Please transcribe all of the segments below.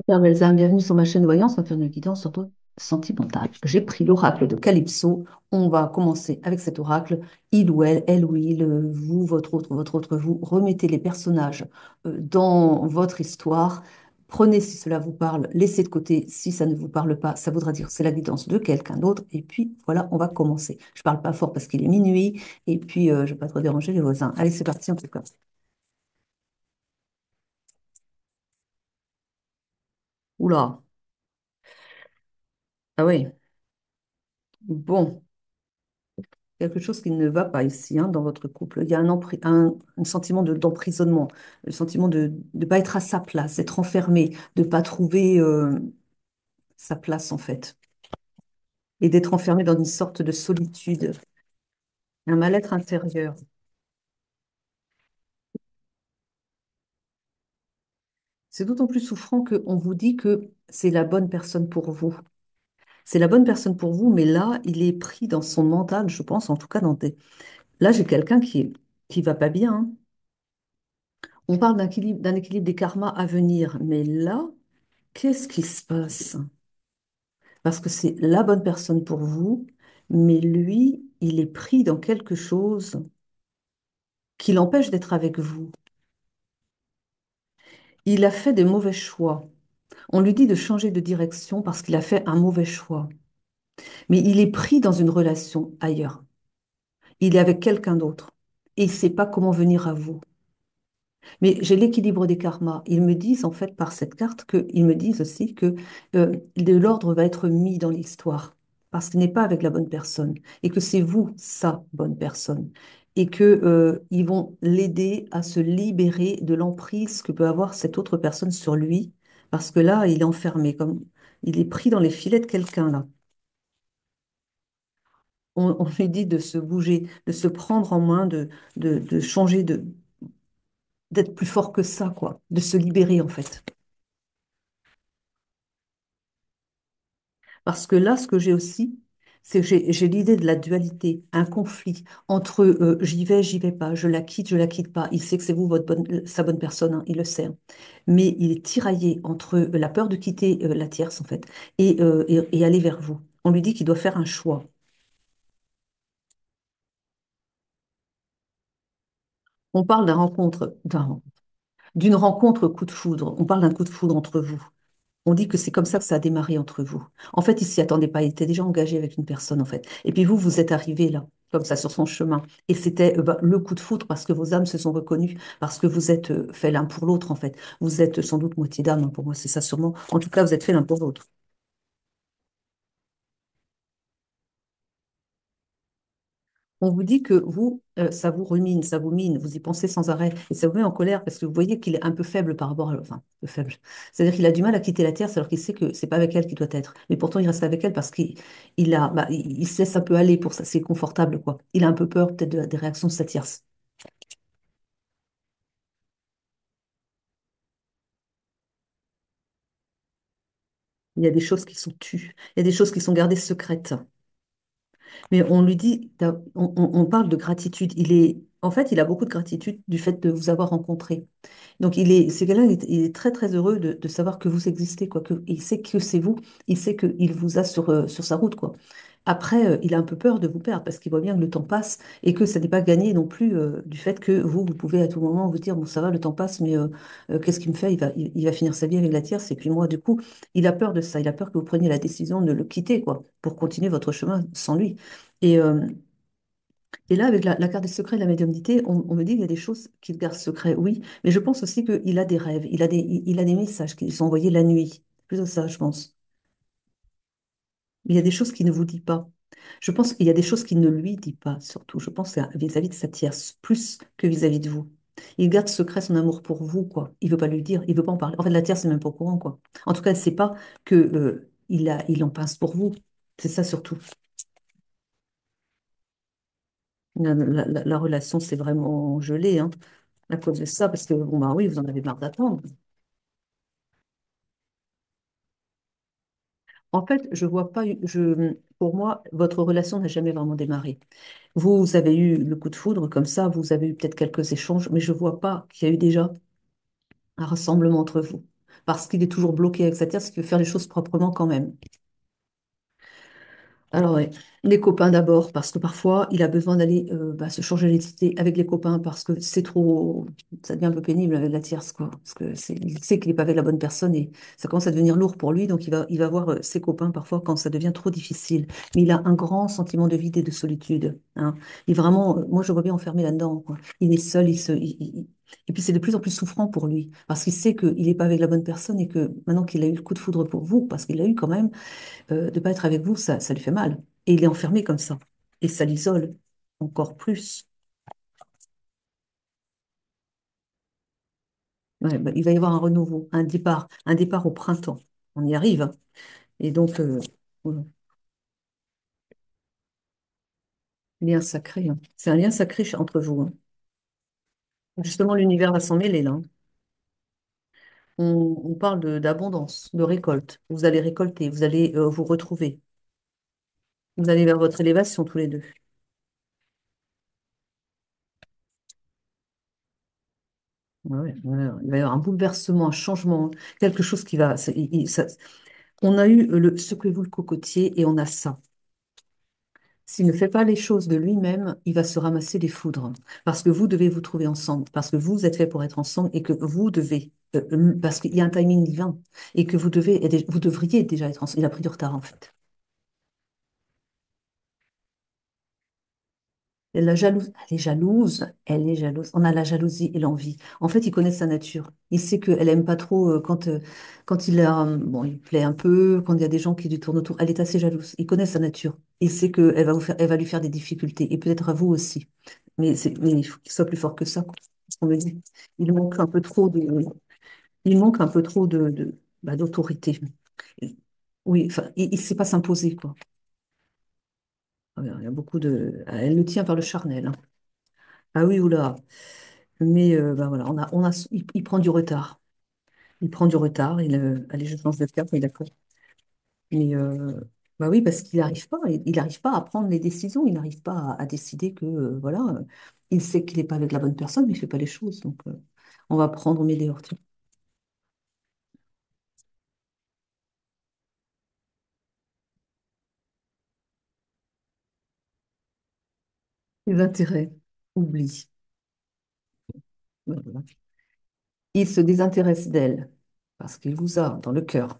Chère Elsa, bienvenue sur ma chaîne de voyance, on va faire une guidance sur toi sentimentale. J'ai pris l'oracle de Calypso. On va commencer avec cet oracle. Il ou elle ou il, vous, votre autre vous. Remettez les personnages dans votre histoire. Prenez si cela vous parle, laissez de côté si ça ne vous parle pas. Ça voudra dire que c'est la guidance de quelqu'un d'autre. Et puis voilà, on va commencer. Je parle pas fort parce qu'il est minuit. Et puis, je ne vais pas trop déranger les voisins. Allez, c'est parti, on fait comme ça. Oula, ah oui, bon. Quelque chose qui ne va pas ici, hein, dans votre couple. Il y a un sentiment d'emprisonnement, le sentiment de ne pas être à sa place, d'être enfermé, de ne pas trouver sa place en fait, et d'être enfermé dans une sorte de solitude, un mal-être intérieur. C'est d'autant plus souffrant qu'on vous dit que c'est la bonne personne pour vous. C'est la bonne personne pour vous, mais là, il est pris dans son mental, je pense, en tout cas dans des... Là, j'ai quelqu'un qui va pas bien, hein. On parle d'un équilibre des karmas à venir, mais là, qu'est-ce qui se passe? Parce que c'est la bonne personne pour vous, mais lui, il est pris dans quelque chose qui l'empêche d'être avec vous. Il a fait des mauvais choix. On lui dit de changer de direction parce qu'il a fait un mauvais choix. Mais il est pris dans une relation ailleurs. Il est avec quelqu'un d'autre. Et il ne sait pas comment venir à vous. Mais j'ai l'équilibre des karmas. Ils me disent en fait par cette carte ils me disent aussi que de l'ordre va être mis dans l'histoire parce qu'il n'est pas avec la bonne personne et que c'est vous sa bonne personne et que ils vont l'aider à se libérer de l'emprise que peut avoir cette autre personne sur lui parce que là il est enfermé comme il est pris dans les filets de quelqu'un là. On lui dit de se bouger, de se prendre en main, de changer d'être plus fort que ça, quoi, de se libérer en fait. Parce que là, ce que j'ai aussi, c'est que j'ai l'idée de la dualité, un conflit entre j'y vais pas, je la quitte pas. Il sait que c'est vous, sa bonne personne, hein, il le sait, hein. Mais il est tiraillé entre la peur de quitter la tierce, en fait, et aller vers vous. On lui dit qu'il doit faire un choix. On parle d'une rencontre coup de foudre. On parle d'un coup de foudre entre vous. On dit que c'est comme ça que ça a démarré entre vous. En fait, il s'y attendait pas. Il était déjà engagé avec une personne, en fait. Et puis vous, vous êtes arrivé là, comme ça, sur son chemin. Et c'était le coup de foudre parce que vos âmes se sont reconnues, parce que vous êtes fait l'un pour l'autre, en fait. Vous êtes sans doute moitié d'âme, hein, pour moi, c'est ça sûrement. En tout cas, vous êtes fait l'un pour l'autre. On vous dit que vous, ça vous rumine, ça vous mine, vous y pensez sans arrêt, et ça vous met en colère parce que vous voyez qu'il est un peu faible par rapport à... Enfin, un peu faible. C'est-à-dire qu'il a du mal à quitter la Terre alors qu'il sait que c'est pas avec elle qu'il doit être. Mais pourtant, il reste avec elle parce il se laisse un peu aller pour ça, c'est confortable, quoi. Il a un peu peur peut-être des réactions de sa tierce. Il y a des choses qui sont tues, il y a des choses qui sont gardées secrètes. Mais on lui dit, on parle de gratitude. En fait, il a beaucoup de gratitude du fait de vous avoir rencontré. Donc, c'est quelqu'un, il est très, très heureux de savoir que vous existez, quoi, il sait que c'est vous, il sait qu'il vous a sur sa route, quoi. Après, il a un peu peur de vous perdre parce qu'il voit bien que le temps passe et que ça n'est pas gagné non plus du fait que vous pouvez à tout moment vous dire, bon, ça va, le temps passe, mais qu'est-ce qu'il me fait? Il va finir sa vie avec la tierce. Et puis moi, du coup, il a peur de ça. Il a peur que vous preniez la décision de le quitter, quoi, pour continuer votre chemin sans lui. Et, euh, et là, avec la carte des secrets de la médiumnité, on me dit qu'il y a des choses qu'il garde secret, oui, mais je pense aussi qu'il a des rêves, il a des messages qui sont envoyés la nuit. Plutôt ça, je pense. Il y a des choses qu'il ne vous dit pas. Je pense qu'il y a des choses qu'il ne lui dit pas, surtout. Je pense à vis-à-vis de sa tierce, plus que vis-à-vis de vous. Il garde secret son amour pour vous, quoi. Il veut pas lui dire, il veut pas en parler. En fait, la tierce n'est même pas au courant, quoi. En tout cas, elle ne sait pas que, il en pince pour vous. C'est ça surtout. La relation s'est vraiment gelée, hein, à cause de ça, parce que, bon, bah oui, vous en avez marre d'attendre. En fait, je vois pas, pour moi, votre relation n'a jamais vraiment démarré. Vous avez eu le coup de foudre comme ça, vous avez eu peut-être quelques échanges, mais je vois pas qu'il y a eu déjà un rassemblement entre vous. parce qu'il est toujours bloqué avec sa tierce, il veut faire les choses proprement quand même. Alors, ouais, les copains d'abord, parce que parfois, il a besoin d'aller se changer les idées avec les copains, parce que c'est trop, ça devient un peu pénible avec la tierce, quoi. Parce que il sait qu'il n'est pas avec la bonne personne et ça commence à devenir lourd pour lui, donc il va voir ses copains parfois quand ça devient trop difficile. Mais il a un grand sentiment de vide et de solitude, hein. Il vraiment, moi, je vois bien enfermé là-dedans, quoi. Il est seul, et puis c'est de plus en plus souffrant pour lui, parce qu'il sait qu'il n'est pas avec la bonne personne et que maintenant qu'il a eu le coup de foudre pour vous, parce qu'il l'a eu quand même, de ne pas être avec vous, ça lui fait mal. Et il est enfermé comme ça. Et ça l'isole encore plus. Ouais, bah, il va y avoir un renouveau, un départ au printemps. On y arrive, hein. Et donc, voilà, lien sacré, hein. C'est un lien sacré entre vous, hein. Justement, l'univers va s'en mêler là, hein. On parle d'abondance, de récolte. Vous allez récolter, vous allez vous retrouver. Vous allez vers votre élévation tous les deux. Ouais, ouais, ouais. Il va y avoir un bouleversement, un changement, quelque chose qui va. On a eu ce que vous le cocotier et on a ça. S'il ne fait pas les choses de lui-même, il va se ramasser des foudres. Parce que vous devez vous trouver ensemble, parce que vous êtes fait pour être ensemble et que vous devez, parce qu'il y a un timing divin et que vous devriez déjà être ensemble. Il a pris du retard en fait. La jalouse, elle est jalouse. On a la jalousie et l'envie. En fait, il connaît sa nature. Il sait qu'elle aime pas trop quand bon, il plaît un peu, quand il y a des gens qui lui tournent autour. Elle est assez jalouse. Il connaît sa nature. Il sait elle va lui faire des difficultés et peut-être à vous aussi. Mais il faut qu'il soit plus fort que ça, quoi. C'est ce qu'on me dit. Il manque un peu trop de, il manque un peu trop d'autorité. Oui, enfin, il sait pas s'imposer, quoi. Il y a beaucoup de, elle le tient par le charnel, hein. Ah oui, oula. Mais bah voilà, il prend du retard. Il prend du retard. Allez, je change de cap, oui, d'accord. Mais bah oui, parce qu'il n'arrive pas. Il n'arrive pas à prendre les décisions. Il n'arrive pas à décider que, voilà, il sait qu'il n'est pas avec la bonne personne, mais il ne fait pas les choses. Donc, on va prendre Méléor, tiens. Les intérêts, oublie. Voilà. Il se désintéresse d'elle parce qu'il vous a dans le cœur.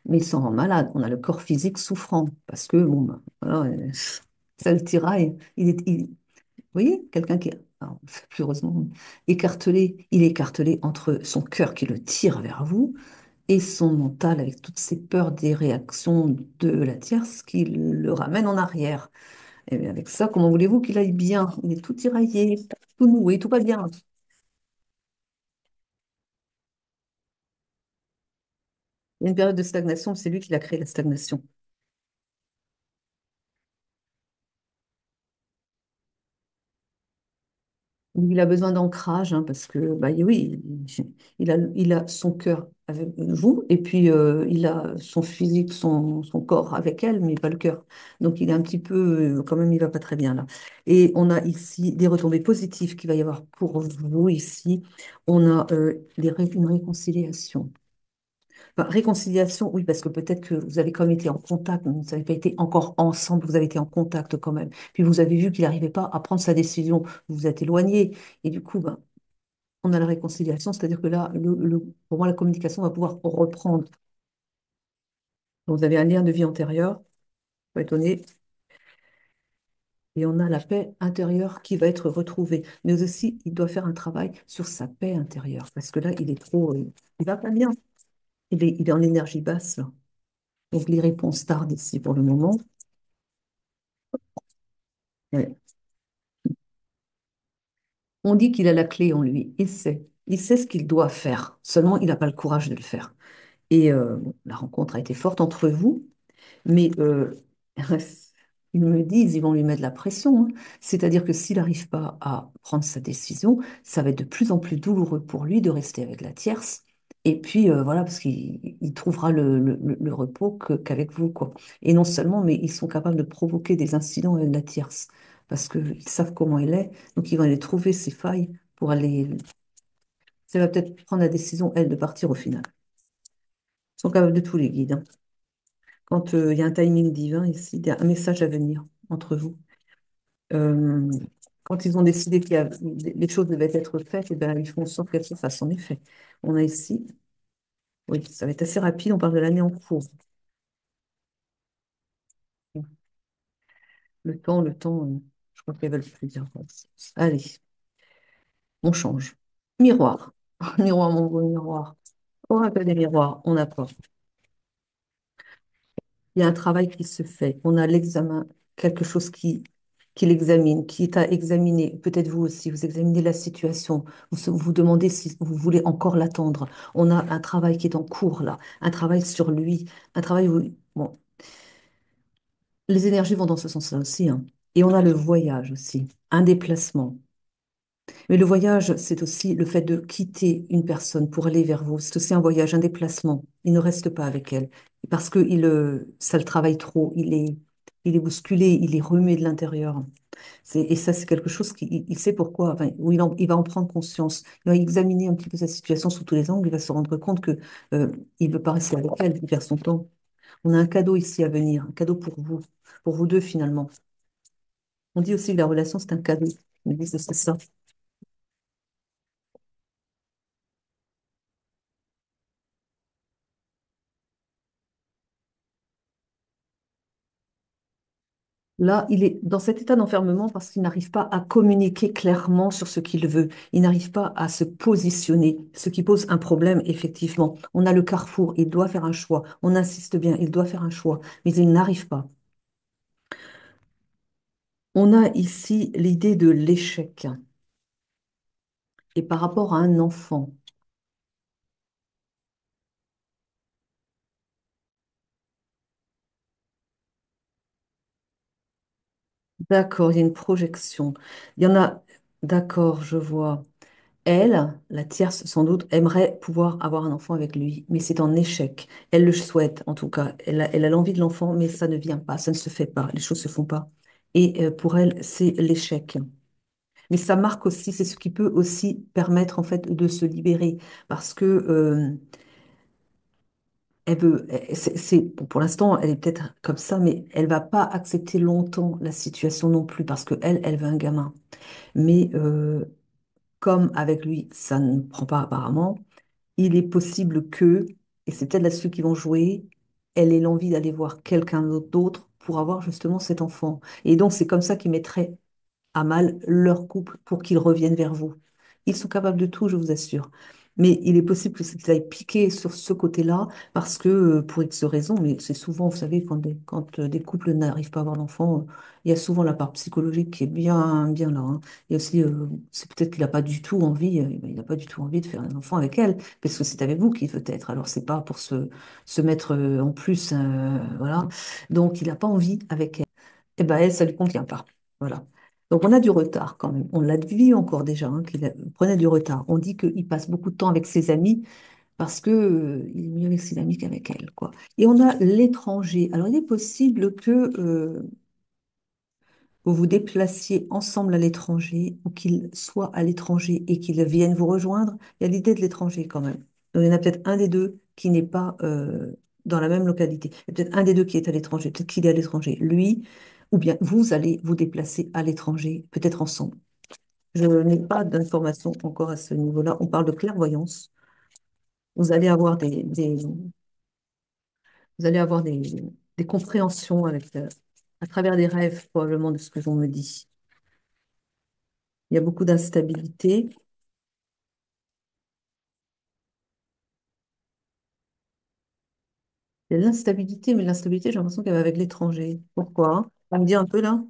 Mais il s'en rend malade. On a le corps physique souffrant parce que, bon, bah, voilà, ça le tiraille. Vous voyez, quelqu'un qui est, alors, plus heureusement, écartelé, il est écartelé entre son cœur qui le tire vers vous et son mental avec toutes ses peurs des réactions de la tierce qui le ramène en arrière. Et bien avec ça, comment voulez-vous qu'il aille bien? Il est tout tiraillé, tout noué, tout va bien. Il y a une période de stagnation, c'est lui qui a créé la stagnation. Il a besoin d'ancrage, hein, parce que, bah oui, il a son cœur avec vous, et puis il a son physique, son corps avec elle, mais pas le cœur. Donc il est un petit peu, quand même, il va pas très bien là. Et on a ici des retombées positives qu'il va y avoir pour vous ici. On a une réconciliation. Enfin, réconciliation, oui, parce que peut-être que vous avez quand même été en contact, mais vous n'avez pas été encore ensemble, vous avez été en contact quand même. Puis vous avez vu qu'il n'arrivait pas à prendre sa décision, vous vous êtes éloigné. Et du coup, ben, on a la réconciliation, c'est-à-dire que là, pour moi, la communication va pouvoir reprendre. Donc, vous avez un lien de vie antérieur, pas étonné, et on a la paix intérieure qui va être retrouvée. Mais aussi, il doit faire un travail sur sa paix intérieure, parce que là, il est trop, il va pas bien. Il est en énergie basse, là. Donc, les réponses tardent ici pour le moment. Ouais. On dit qu'il a la clé en lui. Il sait. Il sait ce qu'il doit faire. Seulement, il n'a pas le courage de le faire. Et bon, la rencontre a été forte entre vous, mais ils me disent, ils vont lui mettre la pression, hein. C'est-à-dire que s'il n'arrive pas à prendre sa décision, ça va être de plus en plus douloureux pour lui de rester avec la tierce. Et puis voilà, parce qu'il trouvera le repos qu'avec vous, quoi. Et non seulement, mais ils sont capables de provoquer des incidents avec la tierce, parce qu'ils savent comment elle est, donc ils vont aller trouver ses failles pour aller. Ça va peut-être prendre la décision, elle, de partir au final. Ils sont capables de tous les guides, hein. Quand il y a un timing divin ici, il y a un message à venir entre vous. Euh, Quand ils ont décidé que les choses devaient être faites, eh ben, ils font en sorte qu'elles se fassent. En effet, on a ici, oui, ça va être assez rapide, on parle de l'année en cours. Je crois qu'elles veulent plus dire. Allez, on change. Miroir. Miroir, mon beau miroir. Oracle des miroirs, on n'a pas. Il y a un travail qui se fait. On a l'examen, quelque chose qui l'examine, qui est à examiner. Peut-être vous aussi, vous examinez la situation. Vous vous demandez si vous voulez encore l'attendre. On a un travail qui est en cours là, un travail sur lui, un travail où, bon, les énergies vont dans ce sens-là aussi, hein. Et on a le voyage aussi, un déplacement. Mais le voyage, c'est aussi le fait de quitter une personne pour aller vers vous. C'est aussi un voyage, un déplacement. Il ne reste pas avec elle. Parce que ça le travaille trop. Il est bousculé, il est remué de l'intérieur. Et ça, c'est quelque chose il sait pourquoi, enfin, où il va en prendre conscience. Il va examiner un petit peu sa situation sous tous les angles. Il va se rendre compte que, il ne veut pas rester avec elle, il perd son temps. On a un cadeau ici à venir, un cadeau pour vous deux finalement. On dit aussi que la relation, c'est un cadeau. On dit que c'est ça. Là, il est dans cet état d'enfermement parce qu'il n'arrive pas à communiquer clairement sur ce qu'il veut. Il n'arrive pas à se positionner, ce qui pose un problème, effectivement. On a le carrefour, il doit faire un choix. On insiste bien, il doit faire un choix, mais il n'arrive pas. On a ici l'idée de l'échec. Et par rapport à un enfant, d'accord, il y a une projection. Il y en a, d'accord, je vois. Elle, la tierce sans doute, aimerait pouvoir avoir un enfant avec lui, mais c'est en échec. Elle le souhaite, en tout cas. Elle a l'envie de l'enfant, mais ça ne vient pas, ça ne se fait pas, les choses se font pas. Et pour elle, c'est l'échec. Mais ça marque aussi, c'est ce qui peut aussi permettre en fait de se libérer, parce que elle veut, bon, pour l'instant, elle est peut-être comme ça, mais elle va pas accepter longtemps la situation non plus, parce que elle veut un gamin. Mais comme avec lui, ça ne prend pas apparemment. Il est possible que, et c'est peut-être là-dessus qu'ils vont jouer, elle ait l'envie d'aller voir quelqu'un d'autre pour avoir justement cet enfant. Et donc, c'est comme ça qu'ils mettraient à mal leur couple pour qu'ils reviennent vers vous. Ils sont capables de tout, je vous assure. Mais il est possible que ça aille piquer sur ce côté-là parce que, pour X raisons, mais c'est souvent, vous savez, quand des couples n'arrivent pas à avoir d'enfants, il y a souvent la part psychologique qui est bien, bien là, hein. Il y a aussi, c'est peut-être qu'il n'a pas du tout envie, il n'a pas du tout envie de faire un enfant avec elle, parce que c'est avec vous qu'il veut être. Alors, c'est pas pour se mettre en plus, voilà. Donc, il n'a pas envie avec elle. Eh ben, elle, ça lui convient pas. Voilà. Donc, on a du retard quand même. On l'a vu encore déjà, hein, prenait du retard. On dit qu'il passe beaucoup de temps avec ses amis parce que, il est mieux avec ses amis qu'avec elle, quoi. Et on a l'étranger. Alors, il est possible que vous vous déplaciez ensemble à l'étranger ou qu'il soit à l'étranger et qu'il vienne vous rejoindre. Il y a l'idée de l'étranger quand même. Donc, il y en a peut-être un des deux qui n'est pas dans la même localité. Il y a peut-être un des deux qui est à l'étranger, peut-être qu'il est à l'étranger. Lui, ou bien vous allez vous déplacer à l'étranger, peut-être ensemble. Je n'ai pas d'informations encore à ce niveau-là. On parle de clairvoyance. Vous allez avoir vous allez avoir des compréhensions avec, à travers des rêves, probablement, de ce que l'on me dit. Il y a beaucoup d'instabilité. Il y a de l'instabilité, mais l'instabilité, j'ai l'impression qu'elle va avec l'étranger. Pourquoi? Ça me dit un peu là.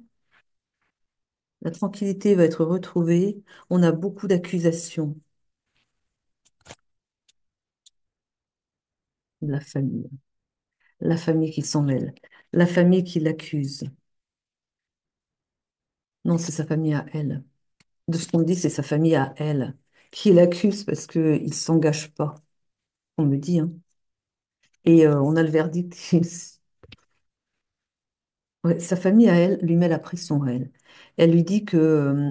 La tranquillité va être retrouvée. On a beaucoup d'accusations de la famille. La famille qui s'en mêle. La famille qui l'accuse. Non, c'est sa famille à elle. De ce qu'on me dit, c'est sa famille à elle qui l'accuse parce qu'il ne s'engage pas, on me dit, hein. Et on a le verdict. Ouais, sa famille à elle lui met la pression à elle. Elle lui dit que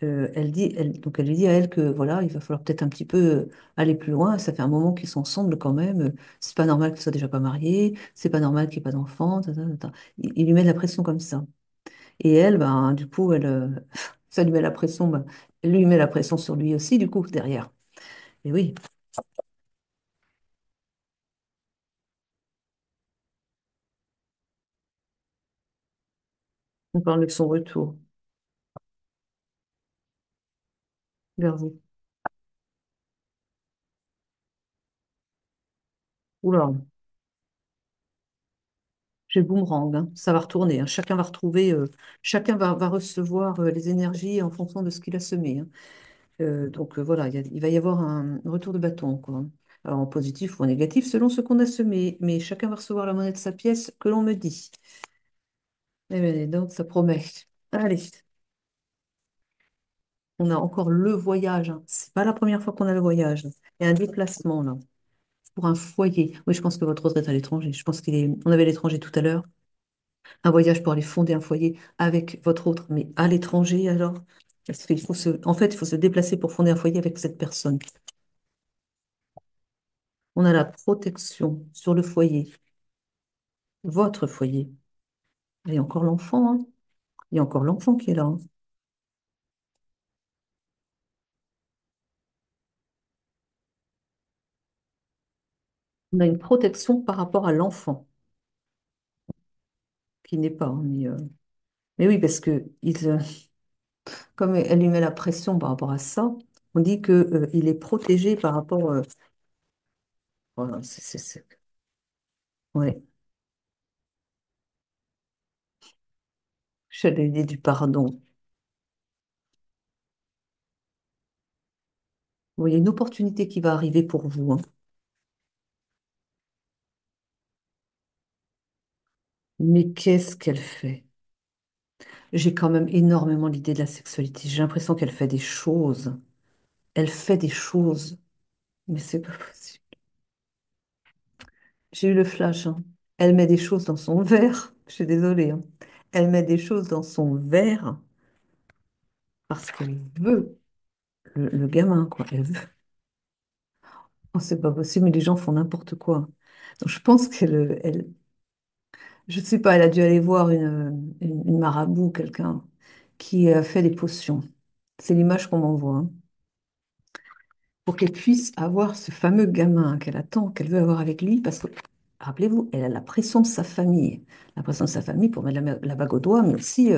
donc elle lui dit à elle que voilà, il va falloir peut-être un petit peu aller plus loin. Ça fait un moment qu'ils sont ensemble quand même. C'est pas normal qu'ils soient déjà pas mariés. C'est pas normal qu'il n'y ait pas d'enfants. Il lui met de la pression comme ça. Et elle, ben, du coup, ça lui met la pression. Ben, elle lui met la pression sur lui aussi, du coup, derrière. Et oui, on parle de son retour vers vous. Oula, j'ai le boomerang, hein. Ça va retourner, hein. Chacun va retrouver, chacun va recevoir les énergies en fonction de ce qu'il a semé, hein. Donc voilà, il va y avoir un retour de bâton, quoi. Alors, en positif ou en négatif, selon ce qu'on a semé. Mais chacun va recevoir la monnaie de sa pièce que l'on me dit. Eh bien, donc, ça promet. Allez, on a encore le voyage, hein. C'est pas la première fois qu'on a le voyage. Il y a un déplacement, là, pour un foyer. Oui, je pense que votre autre est à l'étranger. Je pense on avait l'étranger tout à l'heure. Un voyage pour aller fonder un foyer avec votre autre, mais à l'étranger, alors? Parce qu'il faut en fait, il faut se déplacer pour fonder un foyer avec cette personne. On a la protection sur le foyer, votre foyer. Il y a encore l'enfant, hein. Il y a encore l'enfant qui est là, hein. On a une protection par rapport à l'enfant, qui n'est pas, hein, mais oui, parce que comme elle lui met la pression par rapport à ça, on dit que, il est protégé par rapport. Voilà, ouais. J'allais lui dire du pardon. Bon, il y a une opportunité qui va arriver pour vous, hein. Mais qu'est-ce qu'elle fait? J'ai quand même énormément l'idée de la sexualité. J'ai l'impression qu'elle fait des choses. Elle fait des choses. Mais c'est pas possible. J'ai eu le flash, hein. Elle met des choses dans son verre. Je suis désolée, hein. Elle met des choses dans son verre parce qu'elle veut le gamin, quoi. Elle veut. Oh, c'est pas possible, mais les gens font n'importe quoi. Donc, je pense je sais pas, elle a dû aller voir une marabout, quelqu'un qui a fait des potions. C'est l'image qu'on m'envoie, hein. Pour qu'elle puisse avoir ce fameux gamin qu'elle attend, qu'elle veut avoir avec lui, parce que, rappelez-vous, elle a la pression de sa famille. La pression de sa famille pour mettre la bague au doigt, mais aussi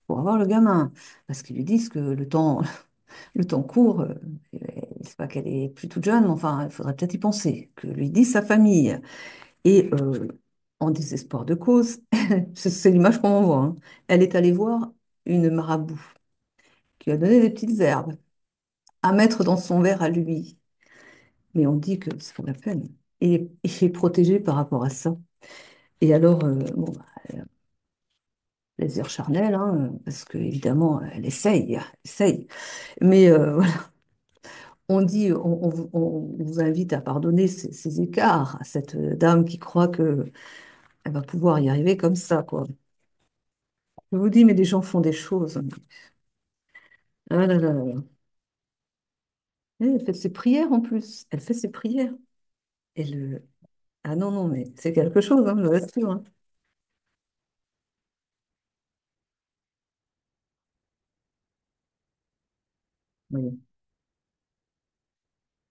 pour avoir le gamin. Parce qu'ils lui disent que le temps court, c'est pas qu'elle est plus toute jeune, mais enfin, il faudrait peut-être y penser, que lui dit sa famille. Et en désespoir de cause, c'est l'image qu'on m'envoie, hein. Elle est allée voir une marabout qui lui a donné des petites herbes à mettre dans son verre à lui. Mais on dit que c'est pour la peine. Et il est protégé par rapport à ça. Et alors, bon, bah, plaisir charnel, hein, parce que évidemment, elle essaye, elle essaye. Mais voilà, on dit, on vous invite à pardonner ces écarts à cette dame qui croit que elle va pouvoir y arriver comme ça, quoi. Je vous dis, mais les gens font des choses. Ah là là là là. Elle fait ses prières en plus. Elle fait ses prières. Et Ah non, non, mais c'est quelque chose, hein, je vous assure, hein. Oui.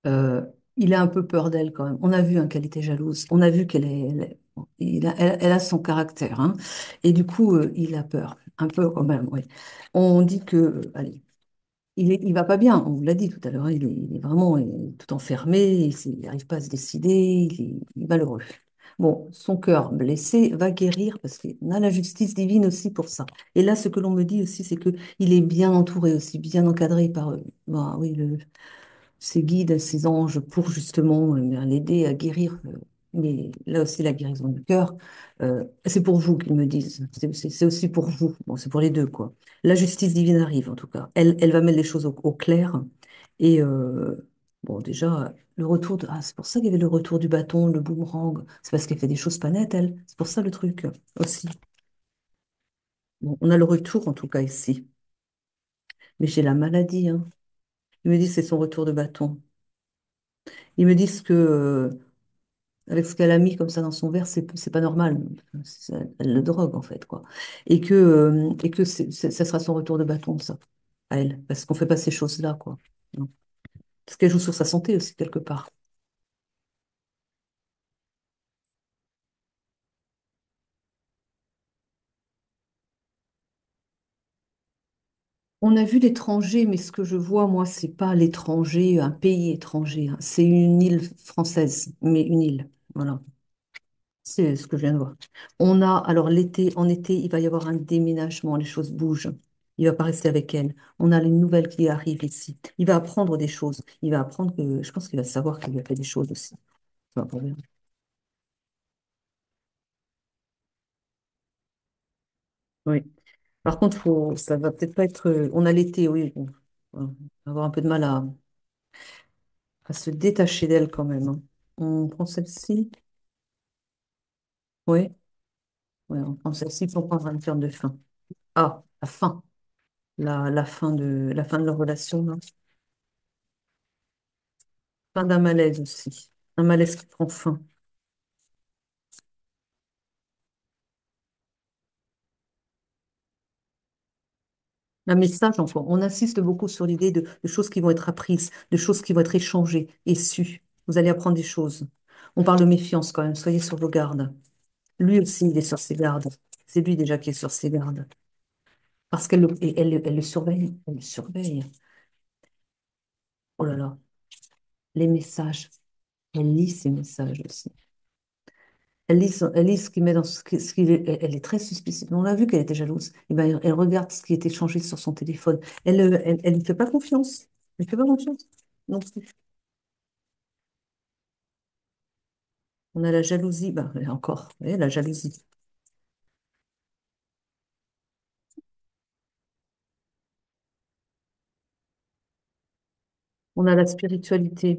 Euh, il a un peu peur d'elle quand même. On a vu, hein, qu'elle était jalouse. On a vu elle a son caractère, hein. Et du coup, il a peur. Un peu quand même, oui. On dit que, allez, il va pas bien. On vous l'a dit tout à l'heure, hein. Il est vraiment tout enfermé. Il n'arrive pas à se décider. Il est malheureux. Bon, son cœur blessé va guérir parce qu'on a la justice divine aussi pour ça. Et là, ce que l'on me dit aussi, c'est que il est bien entouré aussi, bien encadré par, bah, oui, ses guides, ses anges pour justement bien l'aider à guérir. Mais là aussi, la guérison du cœur, c'est pour vous qu'ils me disent. C'est aussi pour vous. Bon, c'est pour les deux, quoi. La justice divine arrive, en tout cas. Elle va mettre les choses au clair. Et bon, déjà, c'est pour ça qu'il y avait le retour du bâton, le boomerang. C'est parce qu'elle fait des choses pas nettes, elle. C'est pour ça le truc aussi. Bon, on a le retour, en tout cas, ici. Mais j'ai la maladie, hein. Ils me disent que c'est son retour de bâton. Ils me disent que avec ce qu'elle a mis comme ça dans son verre, c'est pas normal. Elle le drogue en fait, quoi. Et que ça sera son retour de bâton, ça, à elle, parce qu'on fait pas ces choses-là, quoi. Non. Parce qu'elle joue sur sa santé aussi quelque part. On a vu l'étranger, mais ce que je vois, moi, c'est pas l'étranger, un pays étranger, hein. C'est une île française, mais une île. Voilà. C'est ce que je viens de voir. Alors l'été, en été, il va y avoir un déménagement, les choses bougent. Il va pas rester avec elle. On a les nouvelles qui arrivent ici. Il va apprendre des choses. Il va apprendre que, je pense qu'il va savoir qu'il a fait des choses aussi. Enfin, on verra. Oui. Par contre, ça va peut-être pas être. On a l'été, oui. Bon, on va avoir un peu de mal à se détacher d'elle quand même, hein. On prend celle-ci. Oui. Oui, on prend celle-ci pour prendre une terme de fin. Ah, la fin. La fin de leur relation, là. Fin d'un malaise aussi. Un malaise qui prend fin. Un message encore. On insiste beaucoup sur l'idée de choses qui vont être apprises, de choses qui vont être échangées et sues. Vous allez apprendre des choses. On parle de méfiance quand même. Soyez sur vos gardes. Lui aussi, il est sur ses gardes. C'est lui déjà qui est sur ses gardes. Parce elle le surveille. Elle le surveille. Oh là là. Les messages. Elle lit ces messages aussi. Elle lit ce qu'il met dans elle est très suspicieuse. On a vu qu'elle était jalouse. Et ben, elle regarde ce qui est échangé sur son téléphone. Elle ne fait pas confiance. Elle ne fait pas confiance. Non plus. On a la jalousie. Bah, encore, vous voyez, la jalousie. On a la spiritualité.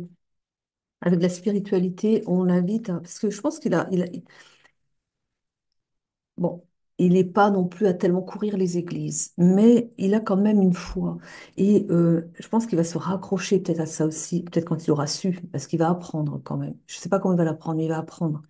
Avec la spiritualité, on l'invite parce que je pense bon, il n'est pas non plus à tellement courir les églises, mais il a quand même une foi. Et je pense qu'il va se raccrocher peut-être à ça aussi, peut-être quand il aura su, parce qu'il va apprendre quand même. Je ne sais pas comment il va l'apprendre, mais il va apprendre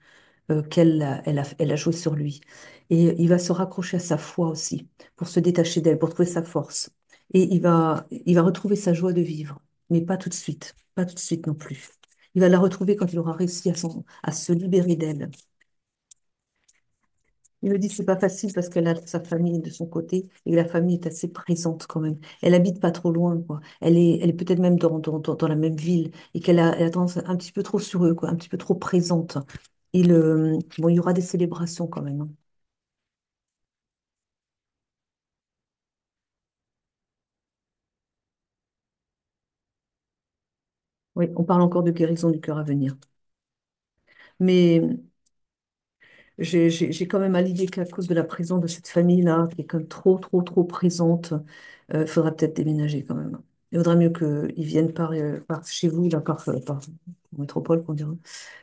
qu'elle a joué sur lui. Et il va se raccrocher à sa foi aussi, pour se détacher d'elle, pour trouver sa force. Et il va retrouver sa joie de vivre, mais pas tout de suite, pas tout de suite non plus. Il va la retrouver quand il aura réussi à se libérer d'elle. Il me dit que c'est pas facile parce qu'elle a sa famille de son côté et que la famille est assez présente quand même. Elle habite pas trop loin, quoi. Elle est peut-être même dans la même ville et elle a tendance un petit peu trop sur eux, quoi, un petit peu trop présente. Bon, il y aura des célébrations quand même, hein. Oui, on parle encore de guérison du cœur à venir. Mais j'ai quand même à l'idée qu'à cause de la présence de cette famille-là, qui est quand même trop, trop, trop présente, il faudra peut-être déménager quand même. Il vaudrait mieux qu'ils viennent par chez vous, là, par métropole, qu'on dirait,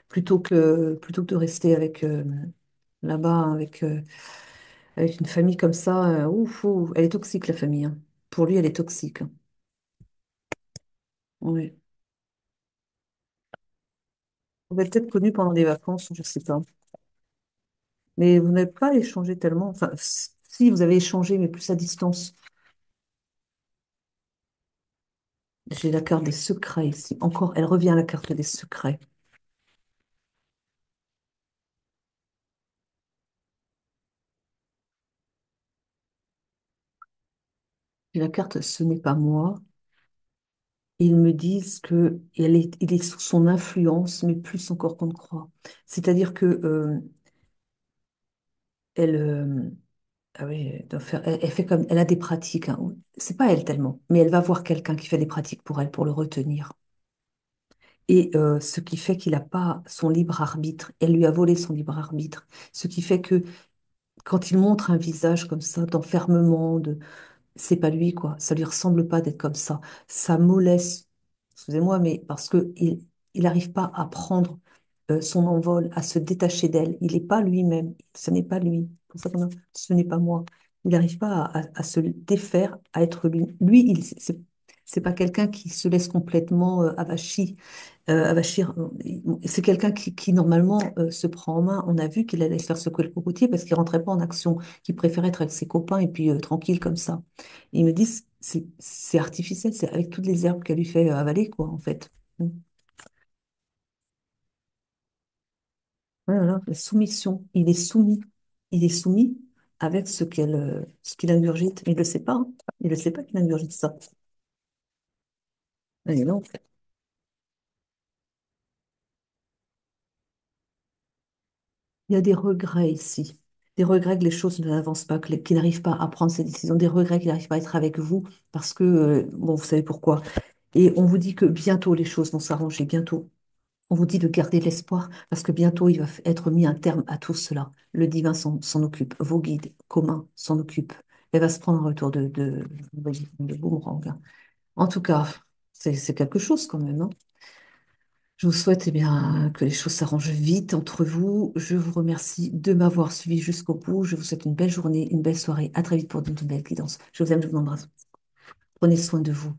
plutôt que de rester là-bas avec une famille comme ça. Ouf, ouf, elle est toxique, la famille, hein. Pour lui, elle est toxique, hein. Oui. Vous êtes peut-être connu pendant des vacances, je ne sais pas. Mais vous n'avez pas échangé tellement. Enfin, si, vous avez échangé, mais plus à distance. J'ai la carte des secrets ici. Encore, elle revient à la carte des secrets. J'ai la carte Ce n'est pas moi. Ils me disent que il est sous son influence, mais plus encore qu'on ne croit. C'est-à-dire que elle, ah oui, elle fait comme, elle a des pratiques, hein. C'est pas elle tellement, mais elle va voir quelqu'un qui fait des pratiques pour elle, pour le retenir. Et ce qui fait qu'il n'a pas son libre arbitre. Elle lui a volé son libre arbitre. Ce qui fait que quand il montre un visage comme ça, d'enfermement, c'est pas lui, quoi. Ça lui ressemble pas d'être comme ça. Ça moleste, excusez-moi, mais parce que il n'arrive pas à prendre son envol, à se détacher d'elle. Il n'est pas lui-même. Ce n'est pas lui. C'est pour ça ce n'est pas moi. Il n'arrive pas à se défaire, à être lui. Lui, c'est pas quelqu'un qui se laisse complètement avachir. C'est quelqu'un qui normalement se prend en main. On a vu qu'il allait se faire secouer le cocotier parce qu'il rentrait pas en action, qu'il préférait être avec ses copains et puis tranquille comme ça. Et ils me disent, c'est artificiel, c'est avec toutes les herbes qu'elle lui fait avaler, quoi, en fait. Mm. Voilà, la soumission. Il est soumis. Il est soumis avec ce qu'il ingurgite. Mais il ne le sait pas, hein. Il ne le sait pas qu'il ingurgite ça. Et non. Il y a des regrets ici. Des regrets que les choses n'avancent pas, qu'il n'arrive pas à prendre ses décisions. Des regrets qu'il n'arrive pas à être avec vous parce que, bon, vous savez pourquoi. Et on vous dit que bientôt les choses vont s'arranger, bientôt. On vous dit de garder l'espoir parce que bientôt il va être mis un terme à tout cela. Le divin s'en occupe. Vos guides communs s'en occupent. Elle va se prendre un retour de boomerang, hein. En tout cas, c'est quelque chose quand même, hein. Je vous souhaite eh bien, que les choses s'arrangent vite entre vous. Je vous remercie de m'avoir suivi jusqu'au bout. Je vous souhaite une belle journée, une belle soirée. À très vite pour de nouvelles guidances. Je vous aime, je vous embrasse. Prenez soin de vous.